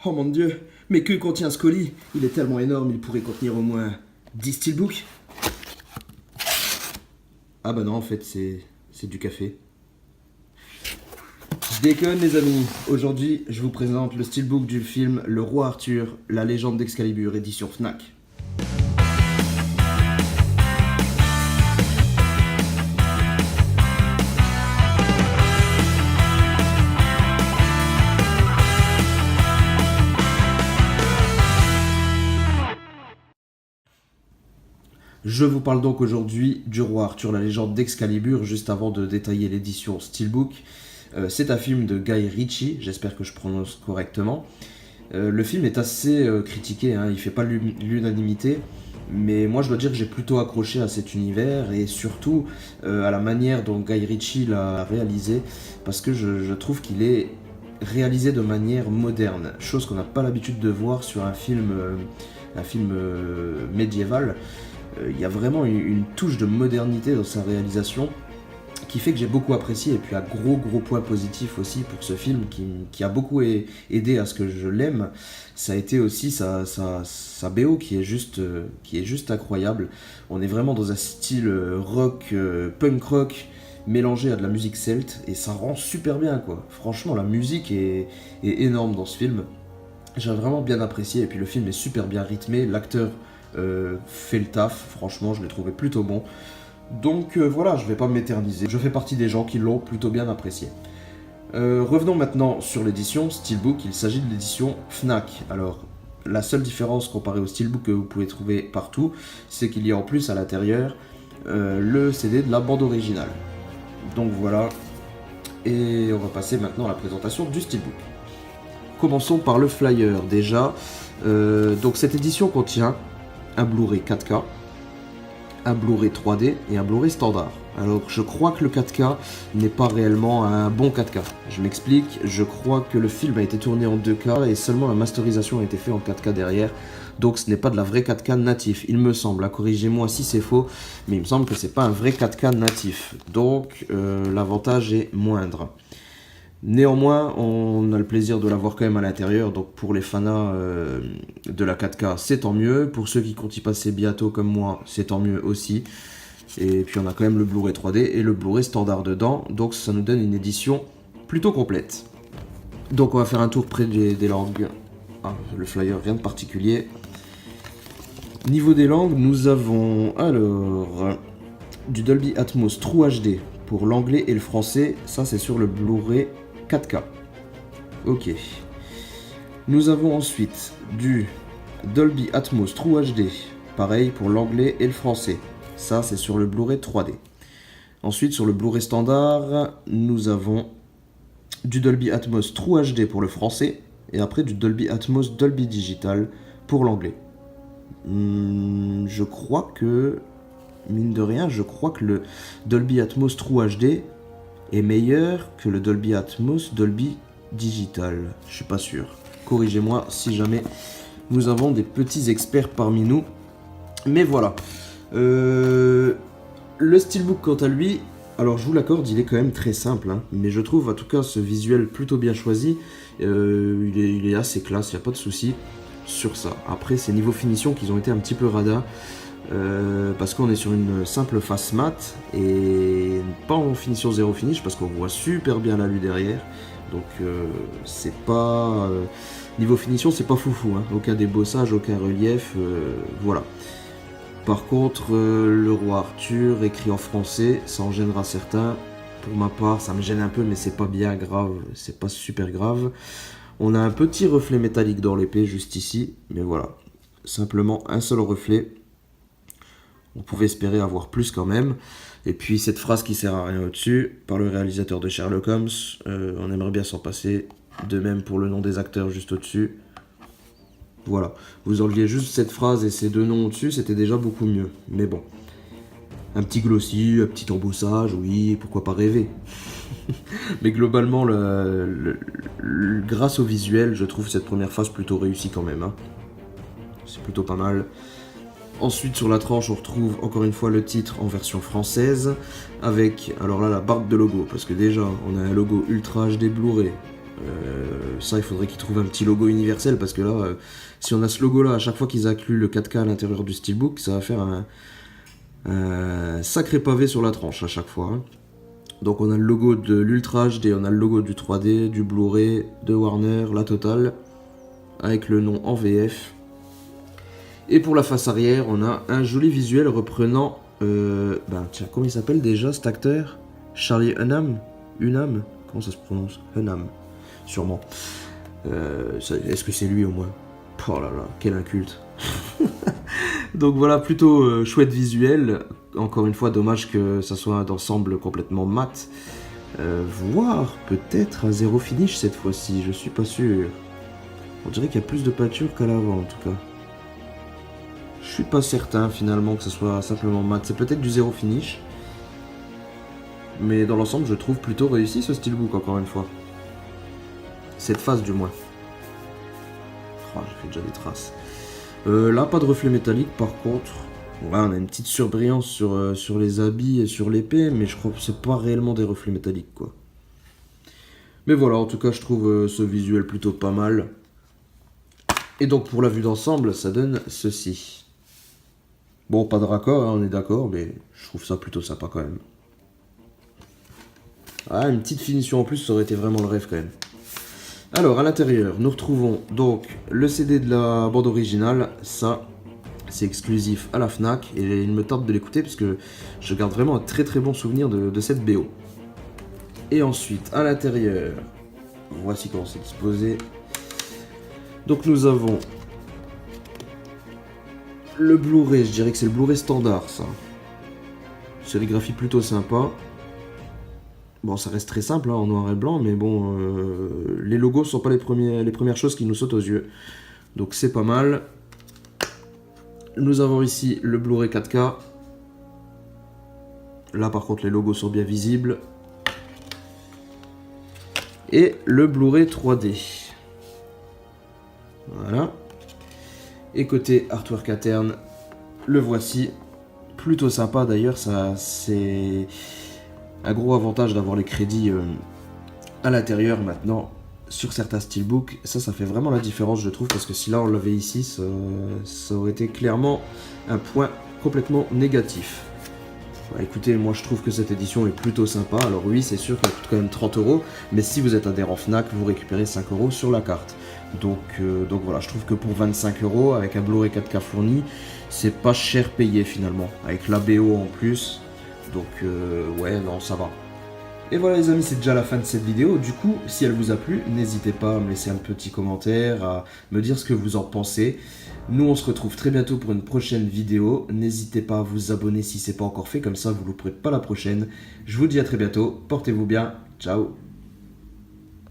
Oh mon dieu, mais que contient ce colis? Il est tellement énorme, il pourrait contenir au moins 10 steelbooks. Ah bah non, en fait, c'est du café. Je déconne les amis, aujourd'hui je vous présente le steelbook du film Le Roi Arthur, la légende d'Excalibur, édition Fnac. Je vous parle donc aujourd'hui du Roi Arthur, la légende d'Excalibur, juste avant de détailler l'édition Steelbook. C'est un film de Guy Ritchie, j'espère que je prononce correctement. Le film est assez critiqué, hein, il ne fait pas l'unanimité, mais moi je dois dire que j'ai plutôt accroché à cet univers et surtout à la manière dont Guy Ritchie l'a réalisé, parce que je trouve qu'il est réalisé de manière moderne, chose qu'on n'a pas l'habitude de voir sur un film médiéval. Il y a vraiment une touche de modernité dans sa réalisation qui fait que j'ai beaucoup apprécié, et puis un gros point positif aussi pour ce film qui a beaucoup aidé à ce que je l'aime, ça a été aussi sa BO qui est juste incroyable. On est vraiment dans un style rock, punk rock mélangé à de la musique celte, et ça rend super bien quoi. Franchement la musique est énorme dans ce film, j'ai vraiment bien apprécié, et puis le film est super bien rythmé, l'acteur fait le taf, franchement je l'ai trouvé plutôt bon. Donc voilà, je vais pas m'éterniser, je fais partie des gens qui l'ont plutôt bien apprécié. Revenons maintenant sur l'édition Steelbook, il s'agit de l'édition Fnac. Alors la seule différence comparée au Steelbook que vous pouvez trouver partout, c'est qu'il y a en plus à l'intérieur le CD de la bande originale. Donc voilà, et on va passer maintenant à la présentation du Steelbook. Commençons par le flyer déjà. Donc cette édition contient un Blu-ray 4K, un Blu-ray 3D et un Blu-ray standard. Alors je crois que le 4K n'est pas réellement un bon 4K. Je m'explique, je crois que le film a été tourné en 2K et seulement la masterisation a été faite en 4K derrière. Donc ce n'est pas de la vraie 4K natif, il me semble. Corrigez-moi si c'est faux, mais il me semble que c'est pas un vrai 4K natif. Donc l'avantage est moindre. Néanmoins, on a le plaisir de l'avoir quand même à l'intérieur, donc pour les fanas de la 4K, c'est tant mieux. Pour ceux qui comptent y passer bientôt comme moi, c'est tant mieux aussi. Et puis on a quand même le Blu-ray 3D et le Blu-ray standard dedans, donc ça nous donne une édition plutôt complète. Donc on va faire un tour près des langues. Ah, le flyer, rien de particulier. Niveau des langues, nous avons alors du Dolby Atmos True HD pour l'anglais et le français, ça c'est sur le Blu-ray 4K. Ok. Nous avons ensuite du Dolby Atmos True HD, pareil pour l'anglais et le français. Ça c'est sur le Blu-ray 3D. Ensuite sur le Blu-ray standard, nous avons du Dolby Atmos True HD pour le français et après du Dolby Atmos Dolby Digital pour l'anglais. Je crois que, mine de rien, je crois que le Dolby Atmos True HD est meilleur que le Dolby Atmos Dolby Digital. Je suis pas sûr. Corrigez-moi si jamais nous avons des petits experts parmi nous. Mais voilà. Le Steelbook quant à lui, alors je vous l'accorde, il est quand même très simple, hein, mais je trouve en tout cas ce visuel plutôt bien choisi. Il est assez classe, il n'y a pas de souci sur ça. Après c'est niveau finition qu'ils ont été un petit peu radins. Parce qu'on est sur une simple face mat et pas en finition 0 finish, parce qu'on voit super bien la lue derrière, donc c'est pas niveau finition c'est pas foufou, hein. Aucun débossage, aucun relief, voilà. Par contre le Roi Arthur écrit en français, ça en gênera certains. Pour ma part ça me gêne un peu, mais c'est pas bien grave, c'est pas super grave. On a un petit reflet métallique dans l'épée juste ici, mais voilà, simplement un seul reflet. On pouvait espérer avoir plus quand même. Et puis cette phrase qui sert à rien au-dessus, par le réalisateur de Sherlock Holmes, on aimerait bien s'en passer. De même pour le nom des acteurs juste au-dessus. Voilà, vous enleviez juste cette phrase et ces deux noms au-dessus, c'était déjà beaucoup mieux. Mais bon, un petit glossy, un petit embossage, oui, pourquoi pas rêver. Mais globalement, grâce au visuel, je trouve cette première phase plutôt réussie quand même, hein. C'est plutôt pas mal. Ensuite sur la tranche on retrouve encore une fois le titre en version française avec, alors là, la barre de logo, parce que déjà on a un logo Ultra HD Blu-ray, Ça, il faudrait qu'ils trouvent un petit logo universel parce que là, si on a ce logo là à chaque fois qu'ils incluent le 4K à l'intérieur du Steelbook, ça va faire un sacré pavé sur la tranche à chaque fois, hein. Donc on a le logo de l'Ultra HD, on a le logo du 3D, du Blu-ray, de Warner, la totale, avec le nom en VF. Et pour la face arrière, on a un joli visuel reprenant... tiens, comment il s'appelle déjà cet acteur? Charlie Hunnam? Hunnam? Comment ça se prononce? Hunnam, sûrement. Est-ce que c'est lui au moins? Oh là là, quel inculte. Donc voilà, plutôt chouette visuel. Encore une fois, dommage que ça soit un ensemble complètement mat. Voire peut-être un zéro finish cette fois-ci, je suis pas sûr. On dirait qu'il y a plus de peinture qu'à l'avant en tout cas. Je suis pas certain finalement que ce soit simplement mat. C'est peut-être du zéro finish. Mais dans l'ensemble, je trouve plutôt réussi ce steelbook encore une fois. Cette phase du moins. Oh, j'ai fait déjà des traces. Là, pas de reflet métallique par contre. Là, on a une petite surbrillance sur les habits et sur l'épée, mais je crois que c'est pas réellement des reflets métalliques quoi. Mais voilà, en tout cas, je trouve ce visuel plutôt pas mal. Et donc pour la vue d'ensemble, ça donne ceci. Bon, pas de raccord, hein, on est d'accord, mais je trouve ça plutôt sympa quand même. Ah, une petite finition en plus, ça aurait été vraiment le rêve quand même. Alors, à l'intérieur, nous retrouvons donc le CD de la bande originale. Ça, c'est exclusif à la Fnac et il me tarde de l'écouter parce que je garde vraiment un très très bon souvenir de cette BO. Et ensuite, à l'intérieur, voici comment c'est disposé. Donc nous avons le Blu-ray, je dirais que c'est le Blu-ray standard ça. Sérigraphie plutôt sympa. Bon, ça reste très simple hein, en noir et blanc, mais bon, les logos sont pas les premières choses qui nous sautent aux yeux. Donc c'est pas mal. Nous avons ici le Blu-ray 4K. Là par contre les logos sont bien visibles. Et le Blu-ray 3D. Voilà. Et côté artwork interne, le voici. Plutôt sympa d'ailleurs, ça c'est un gros avantage d'avoir les crédits à l'intérieur maintenant sur certains steelbooks. Ça fait vraiment la différence je trouve, parce que si là on l'avait ici, ça aurait été clairement un point complètement négatif. Bah, écoutez, moi je trouve que cette édition est plutôt sympa. Alors oui, c'est sûr qu'elle coûte quand même 30 €, mais si vous êtes adhérent Fnac, vous récupérez 5 € sur la carte. Donc voilà, je trouve que pour 25 € avec un Blu-ray 4K fourni, c'est pas cher payé finalement, avec la BO en plus. Donc ouais, non, ça va. Et voilà les amis, c'est déjà la fin de cette vidéo. Du coup, si elle vous a plu, n'hésitez pas à me laisser un petit commentaire, à me dire ce que vous en pensez. Nous, on se retrouve très bientôt pour une prochaine vidéo. N'hésitez pas à vous abonner si ce n'est pas encore fait, comme ça vous ne louperez pas la prochaine. Je vous dis à très bientôt, portez-vous bien, ciao.